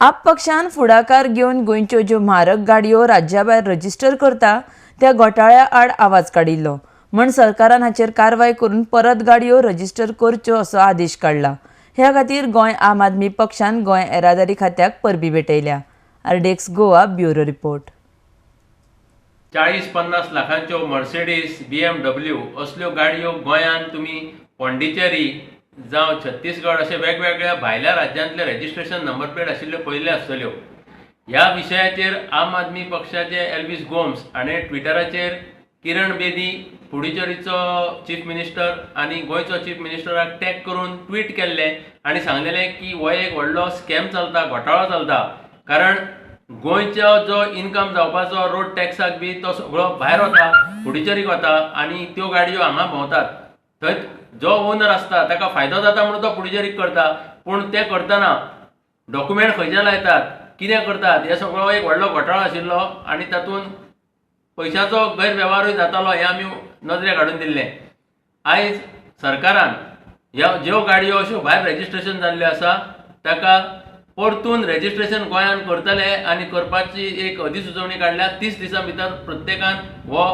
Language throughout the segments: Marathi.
आप पक्षान फुडाकार घेवन गोंयच्यो ज्यो म्हारग गाडयो राज्याभायर रजिस्टर करता त्या घोटाळ्या आड आवाज काडिल्लो म्हण सरकारान हाचेर कारवाय करून परत गाडयो रजिस्टर करच्यो असो आदेश काडला। ह्या खातीर गोंय आम आदमी पक्षान गोंय येरादारी खात्याक परबी भेटयल्या। आरडेक्स गोवा ब्युरो रिपोर्ट। 40-50 लाखांच्यो मर्सिडीज BMW असल्यो गाडयो गोंयांत तुमी पॉंडिचेरी जावं छत्तीसगड अशे वेगवेगळ्या भायल्या राज्यांतले रजिस्ट्रेशन नंबर प्लेट आशिल्ल्यो पयले आसतल्यो। ह्या विशयाचेर आम आदमी पक्षाचे एल्विस गोम्स हाणें ट्विटराचेर किरण बेदी पुडुचेरीचो चीफ मिनिस्टर आनी गोंयचो चीफ मिनिस्टराक टॅग करून ट्वीट केल्लें आनी सांगलेलें की हो एक व्हडलो स्कॅम चलता, घोटाळो चलता, कारण गोंयचो जो इनकम जावपाचो रोड टॅक्साक बी तो सगळो भायर वता, पुडुचेरीक वता आनी त्यो गाडयो हांगा भोंवतात। थंय जो ओनर आसता ताका फायदो जाता म्हणून तो पुडुचेरीक करता, पूण ते करतना डॉक्युमेंट खंयचे लायतात, कितें करतात, हे सगळो एक व्हडलो घोटाळो आशिल्लो आनी तातूंत पयशांचो गैरवेव्हारूय जातालो हें आमी नदरेक हाडून दिल्लें। आयज सरकारान ह्या ज्यो गाडयो अश्यो भायर रजिस्ट्रेशन जाल्ल्यो आसा ताका परतून रजिस्ट्रेशन गोंयांत करतले आनी करपाची एक अधिसुचोवणी काडल्या। 30 दिसां भितर प्रत्येकान हो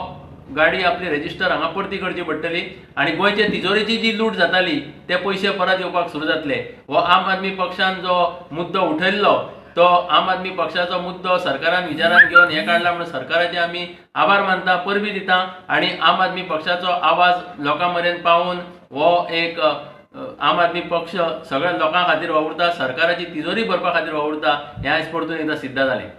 गाडी आपली रजिस्टर हांगा परती करची पडटली आनी गोंयचे तिजोरीची जी लूट जाताली ते पयशे परत येवपाक सुरू जातले। हो आम आदमी पक्षान जो मुद्दो उठयल्लो तो आम आदमी पक्षाचो मुद्दो सरकारान विचारान घेवन हें काडला म्हणून सरकाराचे आमी आभार मानता, परबी दिता आनी आम आदमी पक्षाचो आवाज लोकां मेरेन पावून हो एक आम आदमी पक्ष सगळ्या लोकां खातीर वावुरता, सरकाराची तिजोरी भरपा खातीर वावुरता हें आयज परतून एकदां सिद्ध जालें।